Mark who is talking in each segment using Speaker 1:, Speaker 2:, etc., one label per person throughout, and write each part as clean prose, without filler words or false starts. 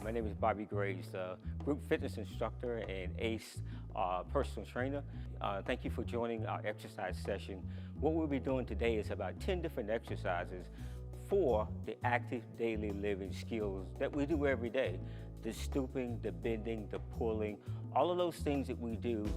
Speaker 1: My name is Bobby Graves, group fitness instructor and ACE personal trainer. Thank you for joining our exercise session. What we'll be doing today is about 10 different exercises for the active daily living skills that we do every day. The stooping, the bending, the pulling, all of those things that we do,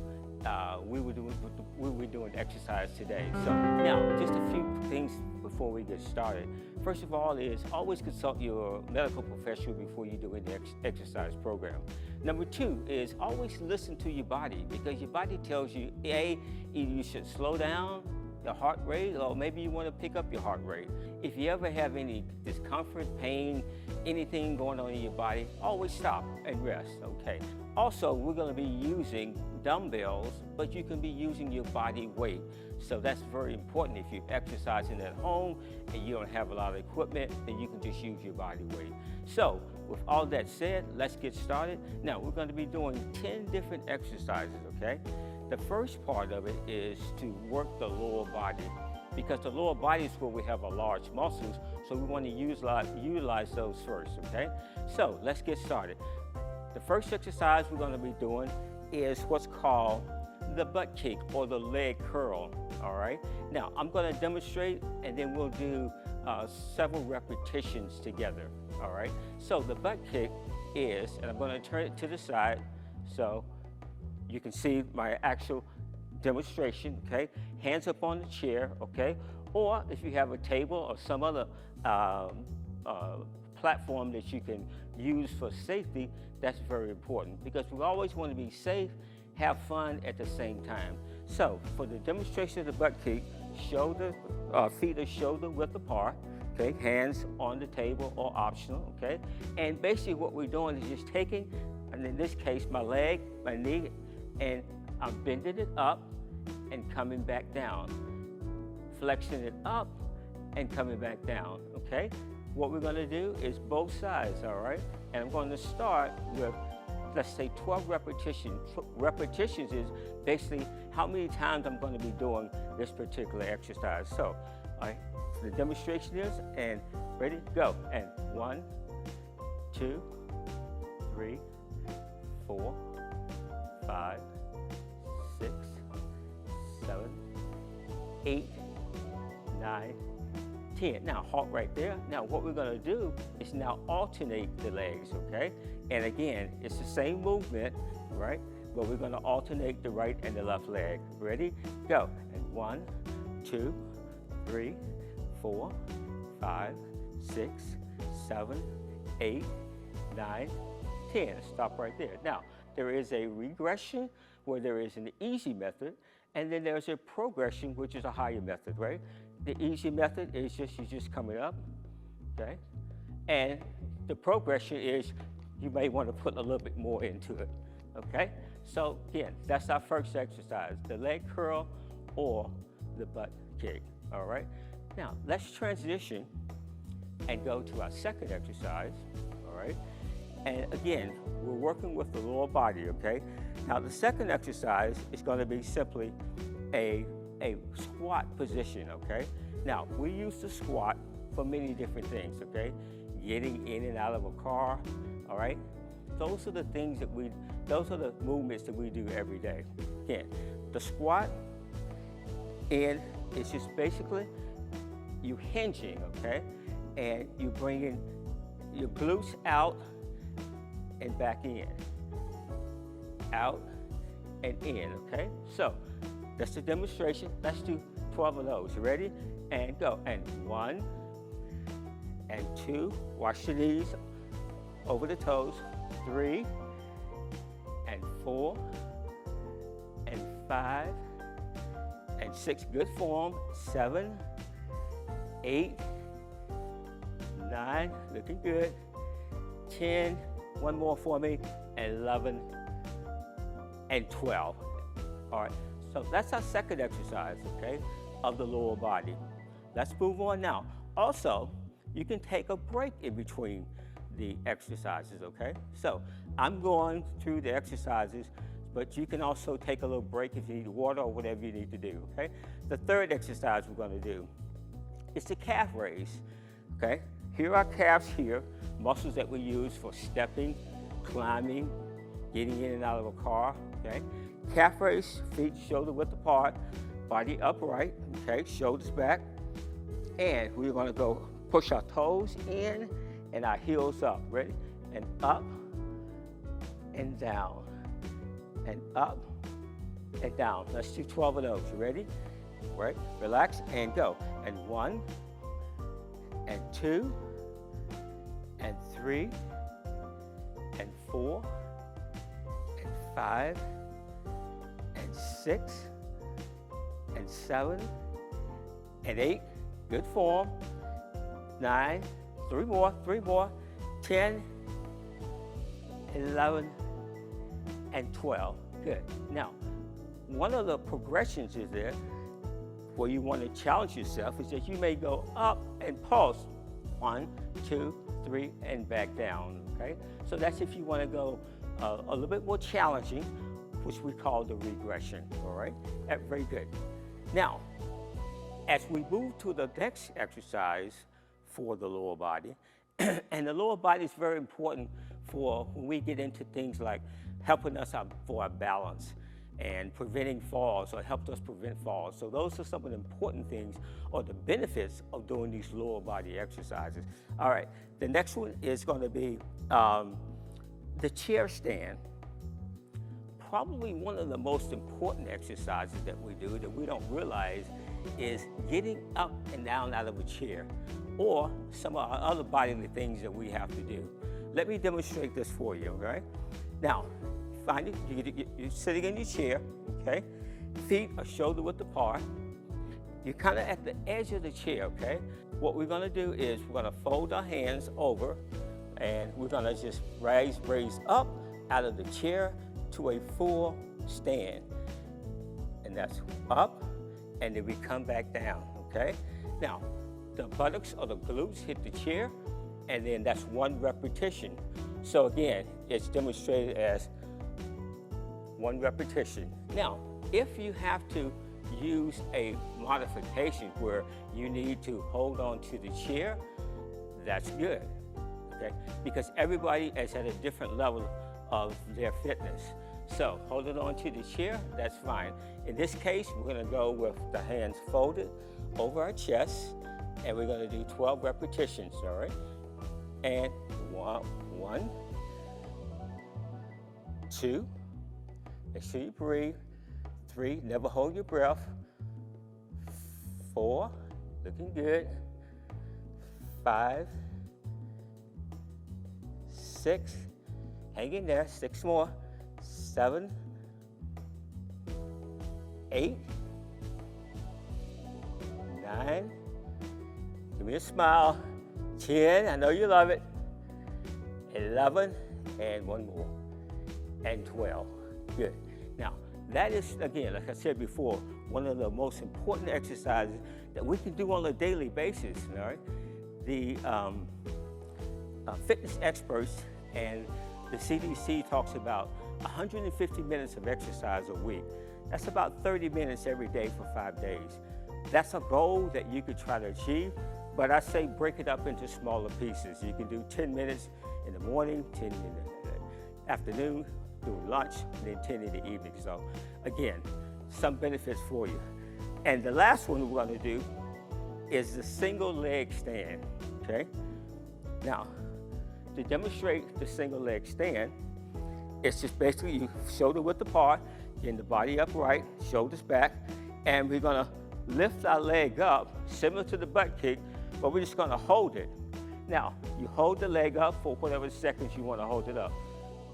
Speaker 1: we were doing exercise today. So now, just a few things before we get started. First of all is always consult your medical professional before you do any exercise program. Number two is always listen to your body, because your body tells you, either you should slow down your heart rate, or maybe you want to pick up your heart rate. If you ever have any discomfort, pain, anything going on in your body, always stop and rest, okay? Also, we're going to be using dumbbells, but you can be using your body weight. So that's very important. If you're exercising at home and you don't have a lot of equipment, then you can just use your body weight. So with all that said, let's get started. Now, we're going to be doing 10 different exercises, okay? The first part of it is to work the lower body, because the lower body is where we have our large muscles, so we want to utilize those first, okay? So let's get started. The first exercise we're going to be doing is what's called the butt kick or the leg curl, all right? Now, I'm going to demonstrate, and then we'll do several repetitions together, all right? So the butt kick is, and I'm going to turn it to the side so you can see my actual demonstration, okay? Hands up on the chair, okay? Or if you have a table or some other platform that you can use for safety, that's very important, because we always want to be safe, have fun at the same time. So for the demonstration of the butt kick, feet are shoulder width apart, okay? Hands on the table or optional, okay? And basically what we're doing is just taking, and in this case, my leg, my knee, and I'm bending it up and coming back down, flexing it up and coming back down, okay? What we're gonna do is both sides, all right? And I'm going to start with, let's say 12 repetitions. Repetitions is basically how many times I'm gonna be doing this particular exercise. So, all right, so the demonstration is, and ready, go. And 1, 2, 3, 4, 5, 6, 7, 8, 9, 10. Now, halt right there. Now, what we're going to do is now alternate the legs, okay? And again, it's the same movement, right? But we're going to alternate the right and the left leg. Ready? Go. And 1, 2, 3, 4, 5, 6, 7, 8, 9, 10. Stop right there. Now, there is a regression where there is an easy method, and then there's a progression, which is a higher method, right? The easy method is you're just coming up, okay? And the progression is you may want to put a little bit more into it, okay? So again, that's our first exercise, the leg curl or the butt kick, all right? Now, let's transition and go to our second exercise, all right? And again, we're working with the lower body, okay? Now, the second exercise is going to be simply a squat position, okay? Now, we use the squat for many different things, okay? Getting in and out of a car, all right? Those are the things those are the movements that we do every day. Again, the squat, and it's just basically you hinging, okay? And you bringing your glutes out and back in, out and in, okay? So that's the demonstration. Let's do 12 of those. You ready? And go. And 1 and 2, wash your knees over the toes. 3 and 4 and 5 and 6, good form. 7, 8, 9, looking good. 10, one more for me, and 11 and 12. All right, so that's our second exercise, okay, of the lower body. Let's move on now. Also, you can take a break in between the exercises, okay? So I'm going through the exercises, but you can also take a little break if you need water or whatever you need to do, okay? The third exercise we're going to do is the calf raise, okay? Here are calves here, muscles that we use for stepping, climbing, getting in and out of a car, okay? Calf raise, feet shoulder width apart, body upright, okay? Shoulders back. And we're gonna go push our toes in and our heels up. Ready? And up and down, and up and down. Let's do 12 of those. You ready? Right? Relax and go. And 1, and 2, and 3, and 4, and 5, and 6, and 7, and 8. Good form. 9, 3 more, 10, 11, and 12. Good. Now, one of the progressions is there where you want to challenge yourself is that you may go up and pulse 1, 2, 3, and back down, okay? So that's if you want to go a little bit more challenging, which we call the regression, all right? Very good. Now, as we move to the next exercise for the lower body, and the lower body is very important for when we get into things like helping us for our balance and preventing falls, or helped us prevent falls. So those are some of the important things or the benefits of doing these lower body exercises. All right, the next one is going to be the chair stand. Probably one of the most important exercises that we do that we don't realize is getting up and down out of a chair, or some of our other bodily things that we have to do. Let me demonstrate this for you, okay? Now, find it, you're sitting in your chair, okay? Feet are shoulder width apart. You're kind of at the edge of the chair, okay? What we're gonna do is we're gonna fold our hands over, and we're gonna just raise up out of the chair to a full stand. And that's up, and then we come back down, okay? Now, the buttocks or the glutes hit the chair, and then that's 1 repetition. So again, it's demonstrated as 1 repetition. Now, if you have to use a modification where you need to hold on to the chair, that's good, okay? Because everybody is at a different level of their fitness. So holding on to the chair, that's fine. In this case, we're gonna go with the hands folded over our chest, and we're gonna do 12 repetitions, all right? And 1, 2, make sure you breathe. 3, never hold your breath. 4, looking good. 5, 6, hang in there, 6 more. 7, 8, 9, give me a smile. 10, I know you love it. 11, and 1 more. And 12, good. Now, that is, again, like I said before, one of the most important exercises that we can do on a daily basis, all right? The fitness experts and the CDC talks about 150 minutes of exercise a week. That's about 30 minutes every day for 5 days. That's a goal that you could try to achieve, but I say break it up into smaller pieces. You can do 10 minutes in the morning, 10 in the afternoon, during lunch, and then 10 in the evening. So again, some benefits for you. And the last one we're gonna do is the single leg stand, okay? Now, to demonstrate the single leg stand, it's just basically you shoulder width apart, getting the body upright, shoulders back, and we're gonna lift our leg up, similar to the butt kick, but we're just gonna hold it. Now, you hold the leg up for whatever seconds you wanna hold it up.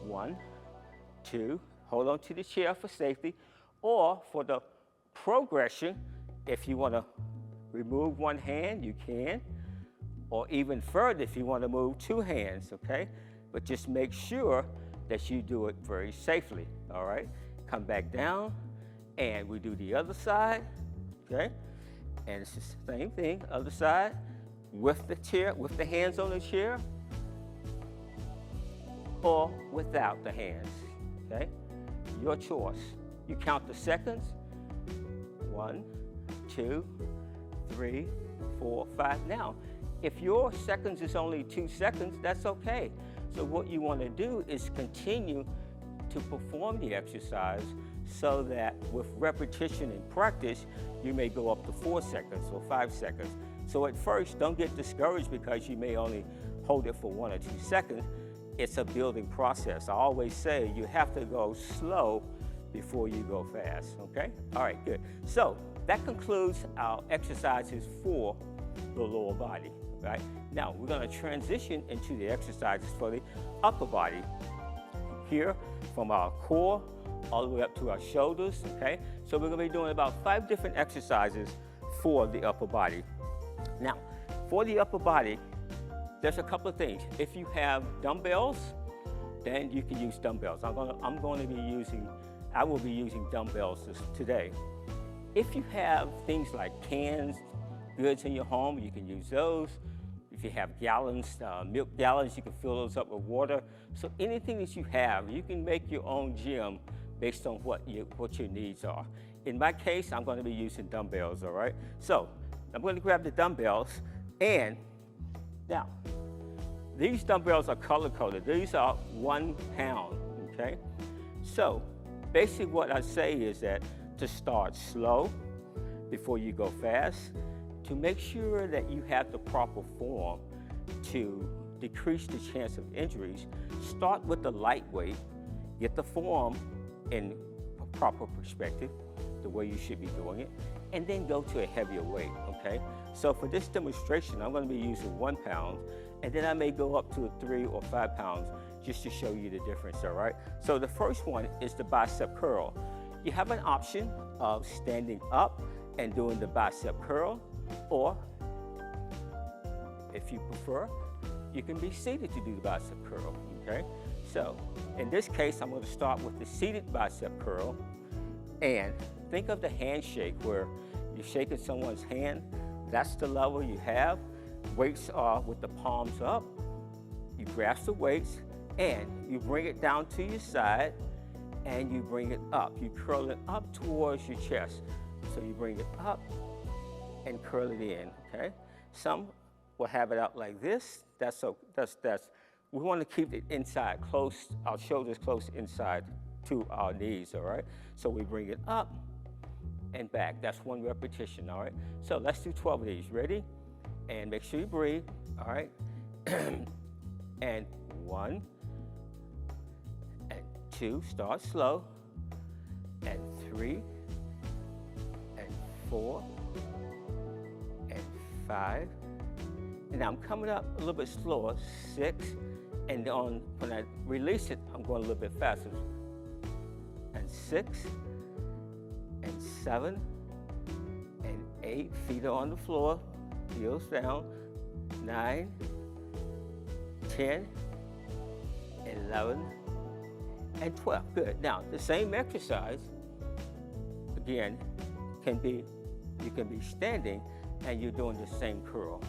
Speaker 1: 1, 2, hold on to the chair for safety, or for the progression, if you wanna remove 1 hand, you can, or even further if you wanna move 2 hands, okay? But just make sure that you do it very safely, all right? Come back down, and we do the other side, okay? And it's the same thing, other side, with the chair, with the hands on the chair, or without the hands, okay? Your choice. You count the seconds. 1, 2, 3, 4, 5. Now, If your seconds is only 2 seconds, that's okay. So what you want to do is continue to perform the exercise so that with repetition and practice, you may go up to 4 seconds or 5 seconds. So at first, don't get discouraged because you may only hold it for 1 or 2 seconds. It's a building process. I always say you have to go slow before you go fast, okay? All right, good. So that concludes our exercises for the lower body, right? Now, we're gonna transition into the exercises for the upper body. Here, from our core all the way up to our shoulders, okay? So we're gonna be doing about 5 different exercises for the upper body. Now, for the upper body, there's a couple of things. If you have dumbbells, then you can use dumbbells. I will be using dumbbells today. If you have things like cans, goods in your home, you can use those. If you have gallons, milk gallons, you can fill those up with water. So anything that you have, you can make your own gym based on what your needs are. In my case, I'm going to be using dumbbells, all right? So I'm going to grab the dumbbells, and now, these dumbbells are color-coded. These are 1 pound, okay? So basically what I say is that to start slow before you go fast, to make sure that you have the proper form to decrease the chance of injuries, start with the lightweight, get the form in proper perspective, the way you should be doing it, and then go to a heavier weight, okay? So for this demonstration, I'm gonna be using 1 pound, and then I may go up to 3 or 5 pounds just to show you the difference, all right? So the first one is the bicep curl. You have an option of standing up and doing the bicep curl, or if you prefer, you can be seated to do the bicep curl, okay? So in this case, I'm gonna start with the seated bicep curl, and think of the handshake where you're shaking someone's hand. That's the level you have. Weights are with the palms up. You grasp the weights and you bring it down to your side and you bring it up. You curl it up towards your chest. So you bring it up and curl it in, okay? Some will have it out like this. We want to keep it inside, close, our shoulders close inside to our knees, all right? So we bring it up and back. That's 1 repetition, all right? So let's do 12 of these. Ready? And make sure you breathe, all right? And 1, and 2, start slow, and 3, and 4, and 5. And now I'm coming up a little bit slower, 6, and when I release it, I'm going a little bit faster. And 6, and 7, and 8, feet are on the floor, heels down, 9, 10, 11, and 12. Good. Now, the same exercise, again, you can be standing and you're doing the same curl.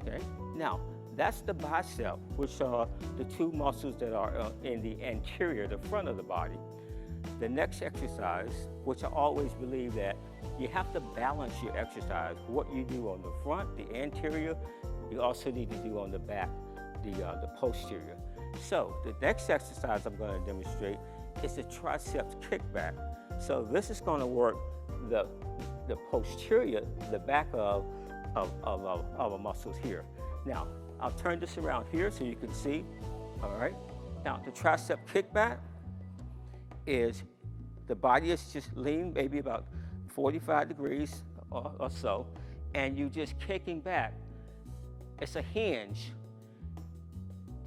Speaker 1: Okay? Now, that's the bicep, which are the 2 muscles that are in the anterior, the front of the body. The next exercise, which I always believe that you have to balance your exercise. What you do on the front, the anterior, you also need to do on the back, the posterior. So the next exercise I'm going to demonstrate is the triceps kickback. So this is going to work the posterior, the back of our muscles here. Now, I'll turn this around here so you can see, all right? Now, the tricep kickback is the body is just lean, maybe about 45 degrees or so, and you just kicking back. It's a hinge.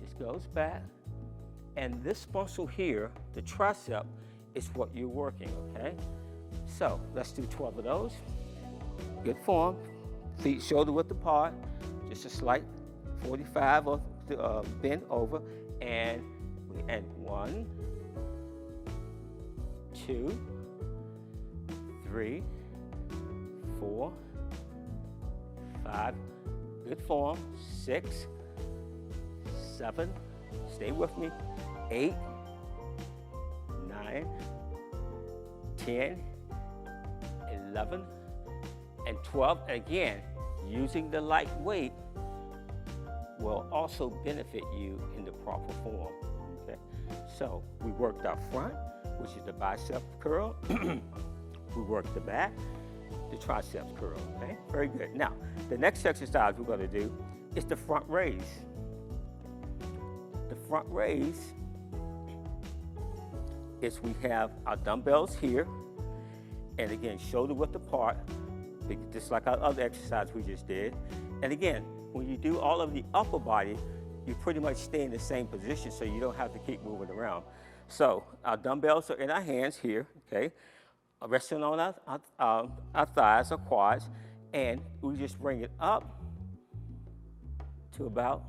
Speaker 1: Just goes back, and this muscle here, the tricep, is what you're working, okay? So let's do 12 of those. Good form, feet shoulder width apart, just a slight 45 or bend over, and 1, 2, 3, 4, 5, good form, 6, 7, stay with me, 8, 9, 10, 11, and 12. And again, using the light weight will also benefit you in the proper form. Okay, so we worked our front, which is the bicep curl. We worked the back, the triceps curl. Okay, very good. Now, the next exercise we're going to do is the front raise. The front raise is we have our dumbbells here, and again, shoulder width apart, just like our other exercise we just did. And again, when you do all of the upper body, you pretty much stay in the same position, so you don't have to keep moving around. So our dumbbells are in our hands here, okay, resting on our thighs or quads, and we just bring it up to about,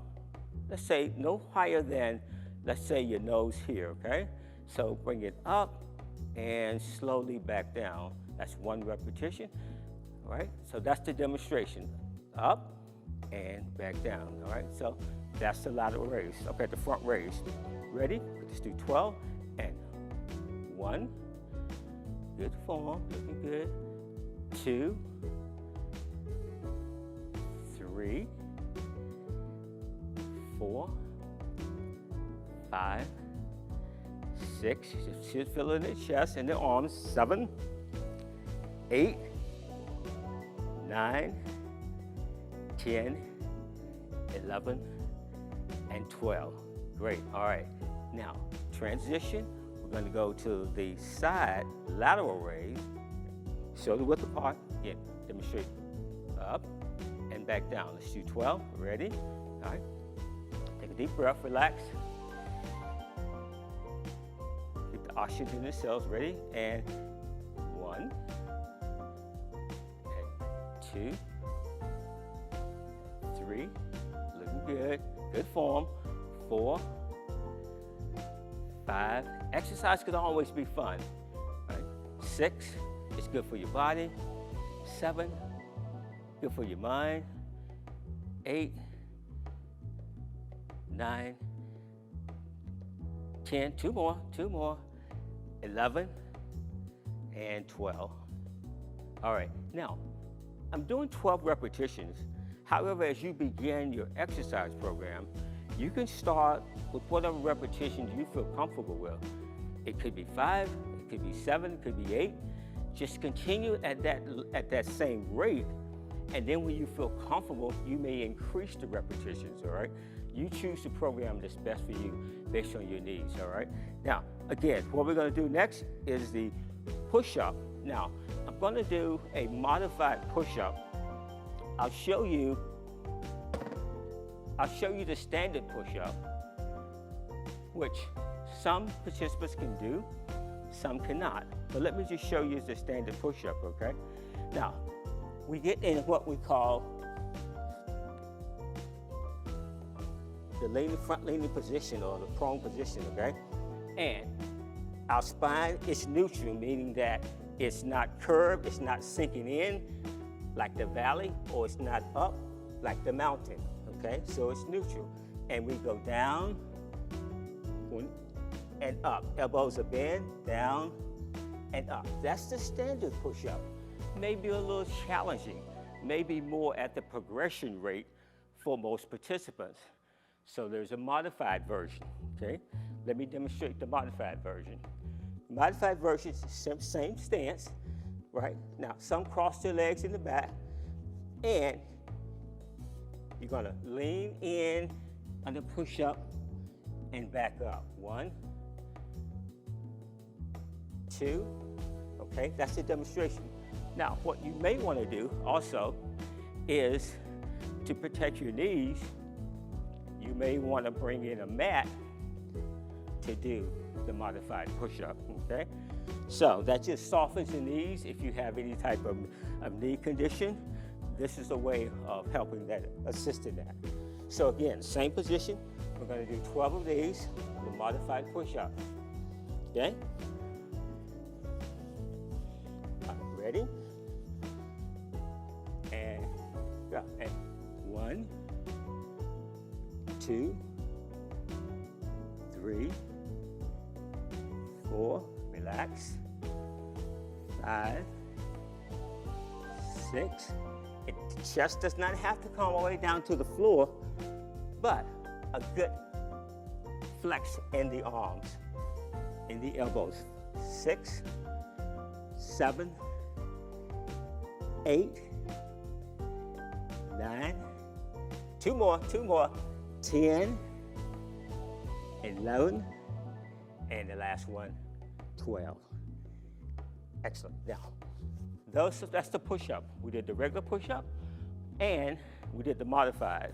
Speaker 1: let's say, no higher than, let's say, your nose here, okay? So bring it up and slowly back down. That's one repetition, all right? So that's the demonstration. Up and back down, all right? So that's the lateral raise, okay, the front raise. Ready? Let's do 12 and 1. Good form, looking good. 2, 3, 4, 5, 6, just feel it in the chest and the arms. 7, 8, 9, 10, 11, and 12. Great, all right. Now, transition, we're gonna go to the side lateral raise, shoulder width apart. Again, demonstrate up and back down. Let's do 12, ready? All right, take a deep breath, relax. Get the oxygen in the cells, ready? And 1, and 2, 3, looking good, good form. 4, 5, exercise could always be fun. Right? 6, it's good for your body. 7, good for your mind. 8, 9, 10, two more, 11, and 12. All right, now, I'm doing 12 repetitions. However, as you begin your exercise program, you can start with whatever repetitions you feel comfortable with. It could be 5, it could be 7, it could be 8. Just continue at that same rate, and then when you feel comfortable, you may increase the repetitions, all right? You choose the program that's best for you based on your needs, all right? Now, again, what we're gonna do next is the push-up. Now, I'm gonna do a modified push-up. I'll show you the standard push-up, which some participants can do, some cannot. But let me just show you the standard push-up, okay? Now, we get in what we call the front leaning position or the prone position, okay? And our spine is neutral, meaning that it's not curved, it's not sinking in like the valley, or it's not up like the mountain. Okay, so it's neutral. And we go down and up. Elbows are bent, down and up. That's the standard push-up. Maybe a little challenging, maybe more at the progression rate for most participants. So there's a modified version, okay? Let me demonstrate the modified version. The modified version is the same stance, right? Now, some cross their legs in the back, and you're gonna lean in on the push-up and back up. 1, 2, okay? That's the demonstration. Now, what you may wanna do also is to protect your knees, you may wanna bring in a mat to do the modified push-up, okay? So that just softens the knees. If you have any type of knee condition, this is a way of helping that, assisting that. So again, same position. We're gonna do 12 of these, the modified push-up, okay? Ready? And go. And 1, 2, 3, 4, relax, 5, 6, The chest does not have to come all the way down to the floor, but a good flex in the arms, in the elbows. 6, 7, 8, 9, two more, 10, 11, and the last one, 12. Excellent. Now, that's the push-up. We did the regular push-up, and we did the modified.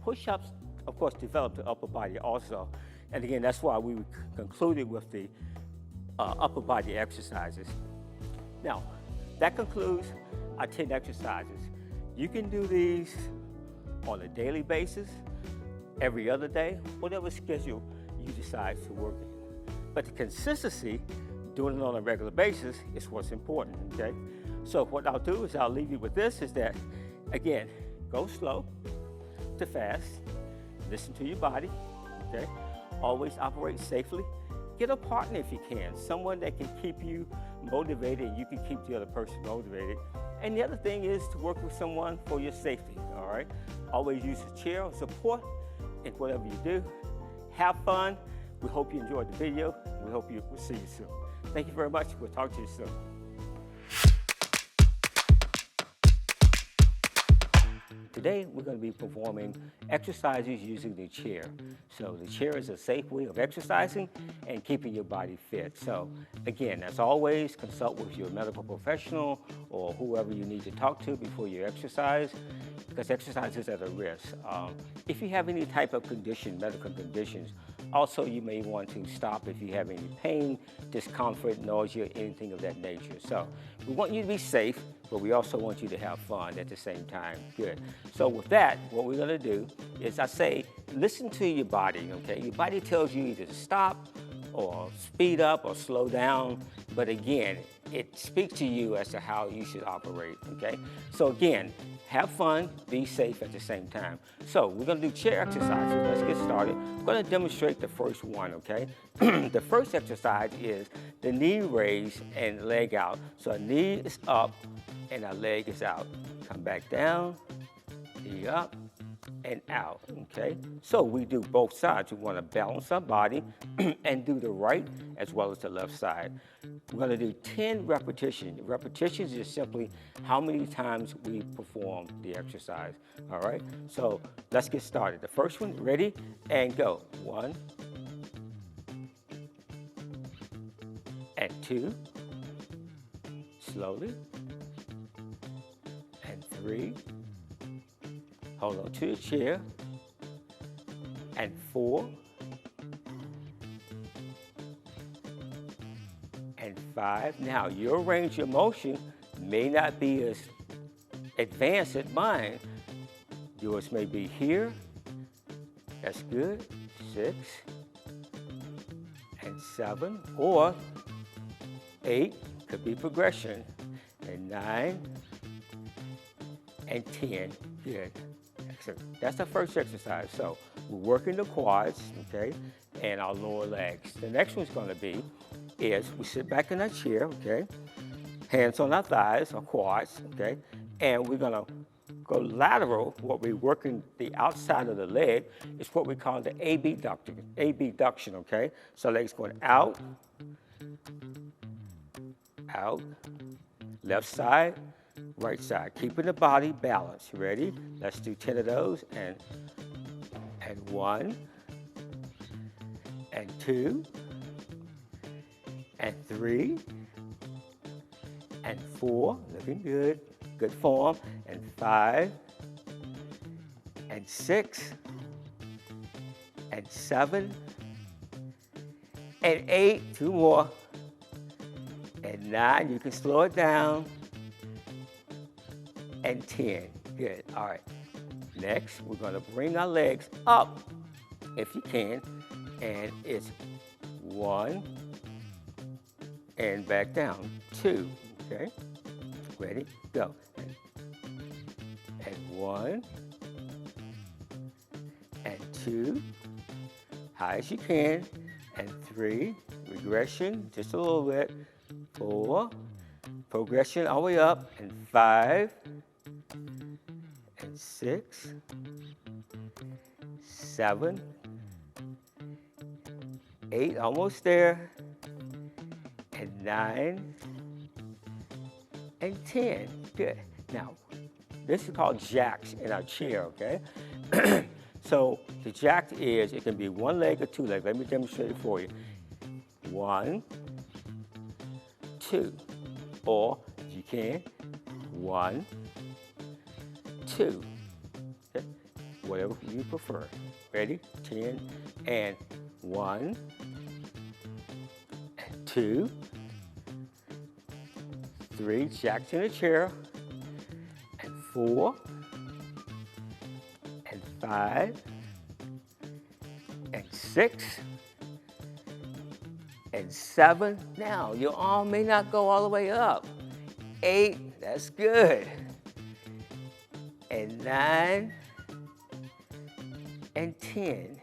Speaker 1: Push-ups, of course, develop the upper body also. And again, that's why we concluded with the upper body exercises. Now, that concludes our 10 exercises. You can do these on a daily basis, every other day, whatever schedule you decide to work in. But the consistency, doing it on a regular basis, is what's important, okay? So what I'll do is I'll leave you with this, is that, again, go slow to fast, listen to your body, okay? Always operate safely. Get a partner if you can, someone that can keep you motivated and you can keep the other person motivated. And the other thing is to work with someone for your safety, all right? Always use a chair or support in whatever you do. Have fun. We hope you enjoyed the video. We hope we'll see you soon. Thank you very much. We'll talk to you soon. Today, we're going to be performing exercises using the chair. So the chair is a safe way of exercising and keeping your body fit. So again, as always, consult with your medical professional or whoever you need to talk to before you exercise, because exercise is at a risk. If you have any type of condition, medical conditions, also you may want to stop if you have any pain, discomfort, nausea, anything of that nature. So we want you to be safe, but we also want you to have fun at the same time. Good. So with that, what we're gonna do is I say, listen to your body, okay? Your body tells you either to stop or speed up or slow down, but again, it speaks to you as to how you should operate, okay? So again, have fun, be safe at the same time. So we're gonna do chair exercises. Let's get started. I'm gonna demonstrate the first one, okay? The first exercise is the knee raise and leg out. So our knee is up and our leg is out. Come back down, knee up and out, okay? So we do both sides. We wanna balance our body and do the right as well as the left side. We're gonna do 10 repetitions. Repetitions is simply how many times we perform the exercise, all right? So let's get started. The first one, ready, and go. 1, and 2, slowly, and 3, hold on to the chair, and 4, and 5. Now, your range of motion may not be as advanced as mine. Yours may be here. That's good. 6, and 7, or 8, could be progression, and 9, and 10. Good. Excellent. That's the first exercise. So we're working the quads, okay, and our lower legs. The next one's going to be is we sit back in our chair, okay, hands on our thighs, our quads, okay, and we're going to go lateral. What we're working the outside of the leg is what we call the abduction, okay? So legs going out, out, left side, right side, keeping the body balanced. You ready? Let's do 10 of those, and 1, and 2, and 3, and 4, looking good, good form, and 5, and 6, and 7, and 8, 2 more, and 9, you can slow it down, and 10, good, all right. Next, we're gonna bring our legs up, if you can, and it's 1, and back down, 2, okay? Ready, go. And 1, and 2, high as you can, and 3, regression, just a little bit, 4, Progression all the way up, and 5, and 6, 7, 8, almost there, and 9, and 10. Good. Now, this is called jacks in our chair, okay? So the jack is, it can be one leg or two legs. Let me demonstrate it for you. 1, 2, or if you can, 1, 2. Okay? Whatever you prefer. Ready? 10, and 1, and 2, 3, jacks in a chair, and 4, and 5, and 6, and 7. Now, your arm may not go all the way up. 8, that's good. And 9, and 10.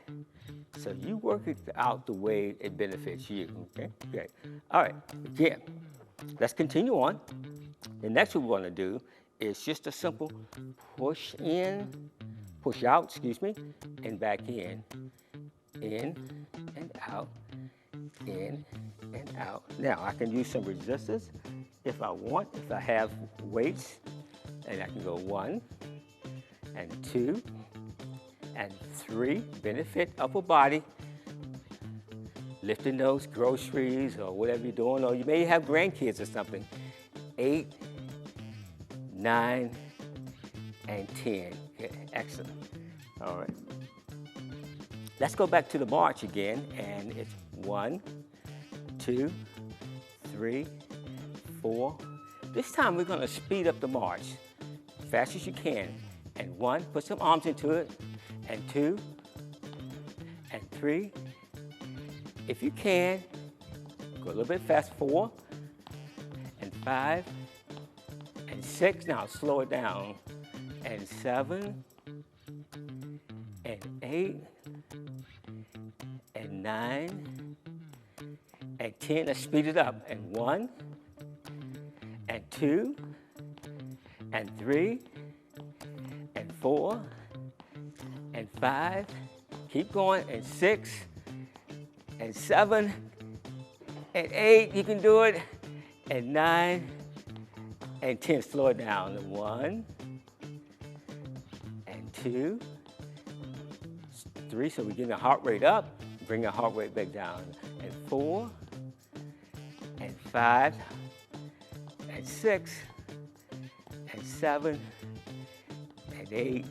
Speaker 1: So you work it out the way it benefits you, okay? Great. All right, again, let's continue on. The next one we're gonna do is just a simple push out, excuse me, and back in and out, in and out. Now, I can use some resistance if I want, if I have weights, and I can go 1, and 2, and 3, benefit upper body, lifting those groceries or whatever you're doing, or you may have grandkids or something. 8, 9, and 10. Yeah, excellent. All right. Let's go back to the march again, and it's 1, 2, 3, 4. This time we're going to speed up the march fast as you can. And 1, put some arms into it, and 2, and 3. If you can, go a little bit fast. 4, and 5, and 6. Now slow it down. And 7, and 8, and 9, and 10. Let's speed it up. And 1, and 2, and 3, and 4, and 5. Keep going. And 6, and 7, and 8. You can do it. And 9, and 10. Slow it down. 1, and 2, 3. So we're getting the heart rate up. Bring the heart rate back down. And 4, and 5, and 6, and 7, and 8,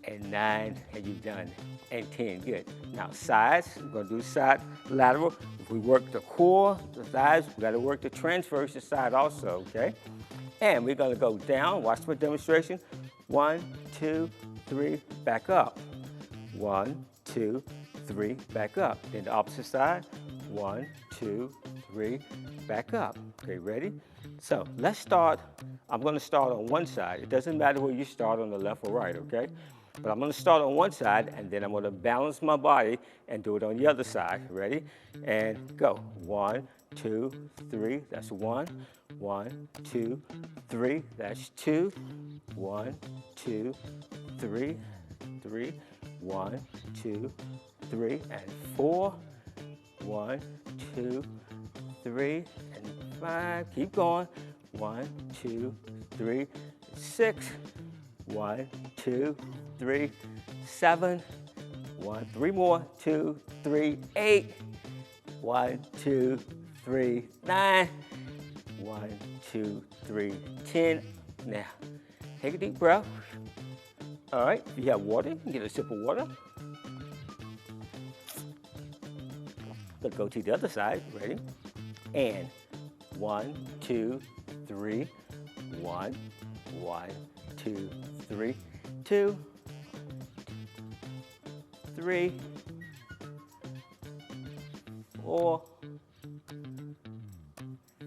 Speaker 1: and 9, and you've done. And 10, good. Now sides, we're gonna do side lateral. If we work the core, the thighs, we gotta work the transverse side also, okay? And we're gonna go down, watch my demonstration. 1, 2, 3, back up. 1, 2, 3, back up. Then the opposite side, 1, 2, 3, back up. Okay, ready? So let's start. I'm gonna start on one side. It doesn't matter where you start, on the left or right, okay? But I'm gonna start on one side, and then I'm gonna balance my body and do it on the other side. Ready? And go. 1, 2, 3, that's 1. 1, 2, 3, that's 2. 1, 2, 3, 3. 1, 2, 3, and 4. 1, 2, 3, and 5. Keep going. 1, 2, 3, 6. 1, 2, 3, 7. 1, 3 more. 2, 3, 8. 1, 2, 3, 9. 1, 2, 3, 10. Now, take a deep breath. All right, if you have water, you can get a sip of water. Let's go to the other side. Ready? And 1, 2, 3. 1, 1, 2, 3. 2, 3, 4,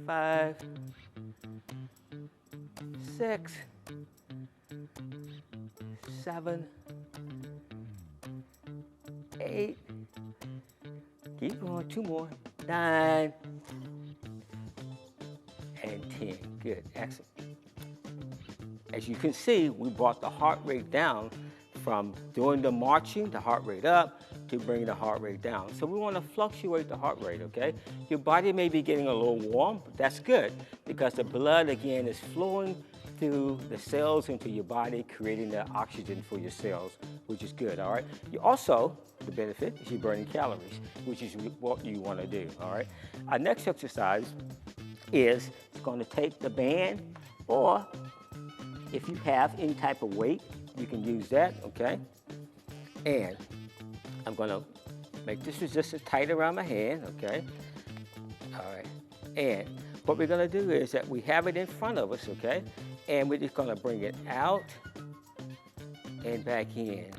Speaker 1: 5, 6, 7, 8. Keep going. 2 more. 9 and 10. Good, excellent. As you can see, we brought the heart rate down from doing the marching, the heart rate up, to bringing the heart rate down. So we want to fluctuate the heart rate, okay? Your body may be getting a little warm, but that's good because the blood, again, is flowing through the cells into your body, creating the oxygen for your cells, which is good, all right? You also, the benefit is you're burning calories, which is what you want to do, all right? Our next exercise is it's going to take the band, or if you have any type of weight, you can use that, okay? And I'm going to make this resistance tight around my hand, okay? All right. And what we're going to do is that we have it in front of us, okay? And we're just going to bring it out and back in,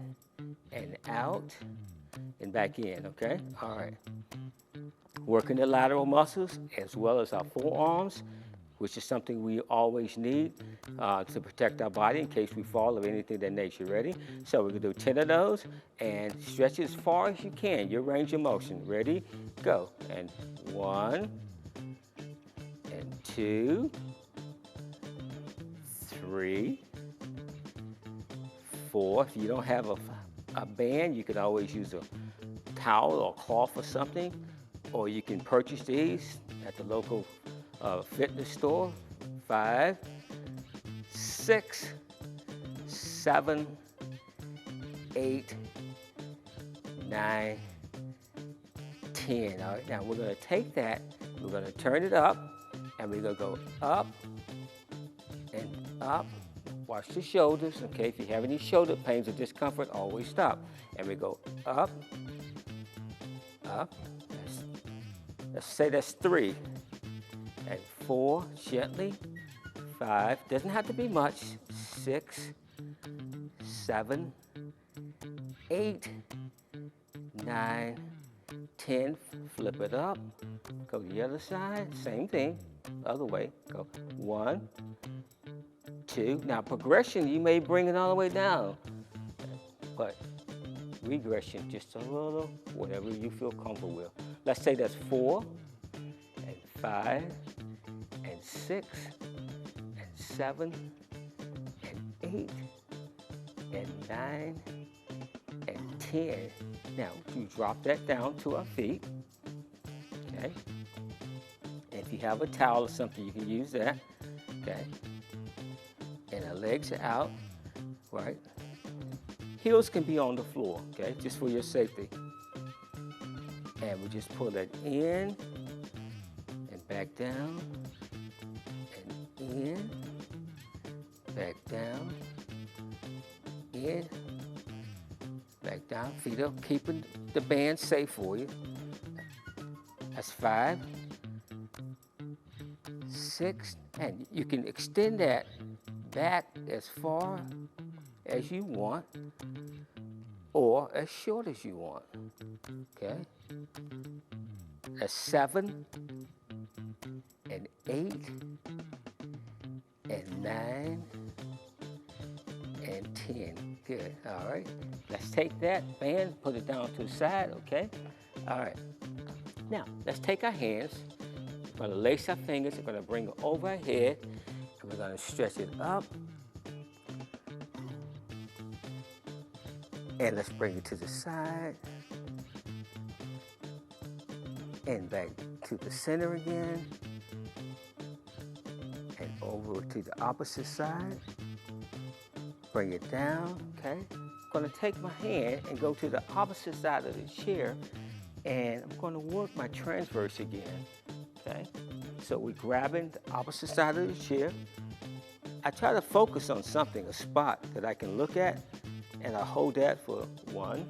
Speaker 1: and out and back in, okay? All right. Working the lateral muscles as well as our forearms, which is something we always need to protect our body in case we fall of anything of that nature. Ready? So we're going to do 10 of those and stretch as far as you can, your range of motion. Ready? Go. And 1, and 2, 3, 4. If you don't have a band, you could always use a towel or cloth or something, or you can purchase these at the local fitness store. 5, 6, 7, 8, 9, 10. All right, now we're going to take that, we're going to turn it up, and we're going to go up and up. Watch the shoulders, okay? If you have any shoulder pains or discomfort, always stop. And we go up, up. Let's say that's 3. And 4, gently. 5, doesn't have to be much. 6, 7, 8, 9, 10. Flip it up. Go to the other side. Same thing. Other way. Go 1, 2. Now progression, you may bring it all the way down. But regression, just a little, whatever you feel comfortable with. Let's say that's 4, and 5, and 6, and 7, and 8, and 9, and 10. Now, you drop that down to our feet, okay? And if you have a towel or something, you can use that, okay? And our legs are out, right? Heels can be on the floor, okay, just for your safety. And we just pull that in and back down and in, back down, in, back down. Feet up, keeping the band safe for you. That's 5, 6, and you can extend that back as far as you want or as short as you want, okay? That's 7, and 8, and 9, and 10. Good, all right. Let's take that band, put it down to the side, okay? All right. Now, let's take our hands, we're gonna lace our fingers, we're gonna bring it over our head, and we're gonna stretch it up. And let's bring it to the side. And back to the center again. And over to the opposite side. Bring it down, okay? I'm gonna take my hand and go to the opposite side of the chair, and I'm gonna work my transverse again, okay? So we're grabbing the opposite side of the chair. I try to focus on something, a spot that I can look at, and I hold that for 1,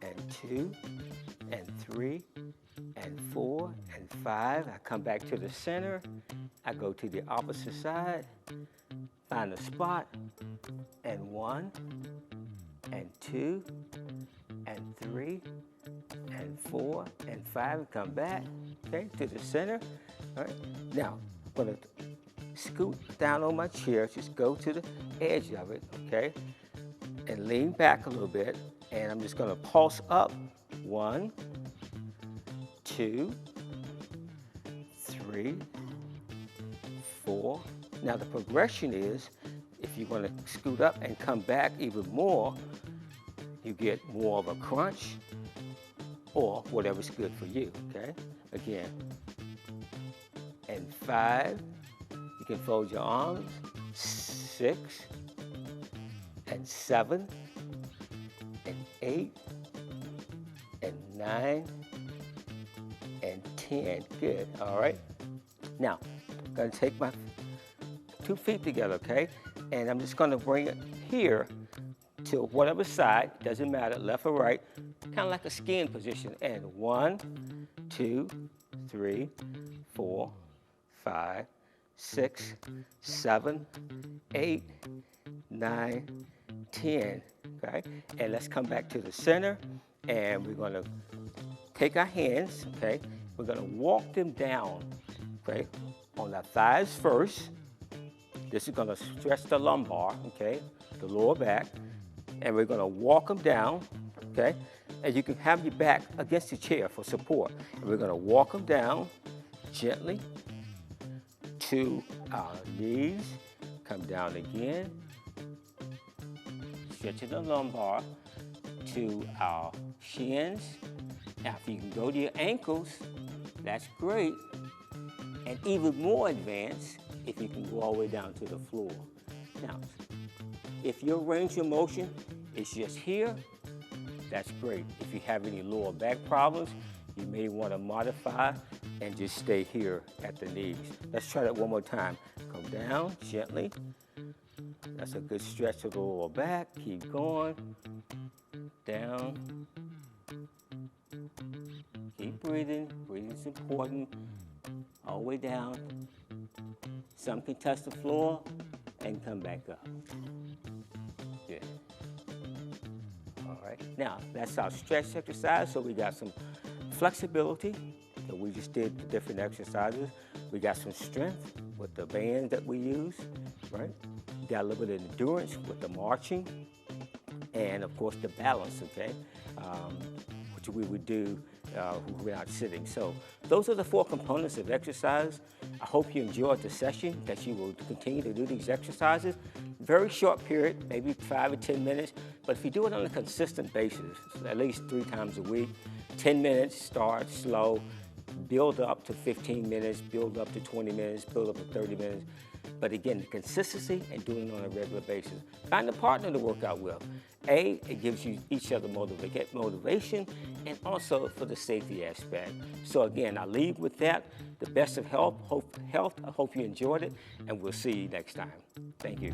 Speaker 1: and 2, and 3, and 4, and 5. I come back to the center. I go to the opposite side, find a spot, and 1, and 2, and 3, and 4, and 5, and come back, okay, to the center. All right. Now, I'm gonna scoot down on my chair, just go to the edge of it, okay? And lean back a little bit, and I'm just gonna pulse up. 1, 2, 3, 4. Now the progression is, if you want to scoot up and come back even more, you get more of a crunch or whatever's good for you, okay? Again, and 5, you can fold your arms, 6, and 7, and 8, and 9, and 10. Good, all right? Now, I'm gonna take my 2 feet together, okay? And I'm just gonna bring it here to whatever side, doesn't matter, left or right, kind of like a skiing position. And 1, 2, 3, 4, 5, 6, 7, 8, 9, 10, okay? And let's come back to the center, and we're gonna take our hands, okay? We're gonna walk them down, okay? On our thighs first. This is gonna stretch the lumbar, okay? The lower back. And we're gonna walk them down, okay? And you can have your back against the chair for support. And we're gonna walk them down gently to our knees. Come down again. Stretching the lumbar to our shins. Now, if you can go to your ankles, that's great. And even more advanced, if you can go all the way down to the floor. Now, if your range of motion is just here, that's great. If you have any lower back problems, you may want to modify and just stay here at the knees. Let's try that one more time. Come down gently. That's a good stretch of the lower back. Keep going. Down. Keep breathing. Breathing is important. All the way down. Some can touch the floor and come back up. Good. All right. Now, that's our stretch exercise. So we got some flexibility. So we just did the different exercises. We got some strength with the bands that we use, right? We got a little bit of endurance with the marching. And, of course, the balance, okay? Which we would do without sitting. So those are the 4 components of exercise. I hope you enjoyed the session, that you will continue to do these exercises. Very short period, maybe 5 or 10 minutes, but if you do it on a consistent basis, at least 3 times a week, 10 minutes, start slow, build up to 15 minutes, build up to 20 minutes, build up to 30 minutes. But again, the consistency and doing it on a regular basis. Find a partner to work out with. It gives you each other motivation, and also for the safety aspect. So again, I leave with that. The best of health. I hope you enjoyed it, and we'll see you next time. Thank you.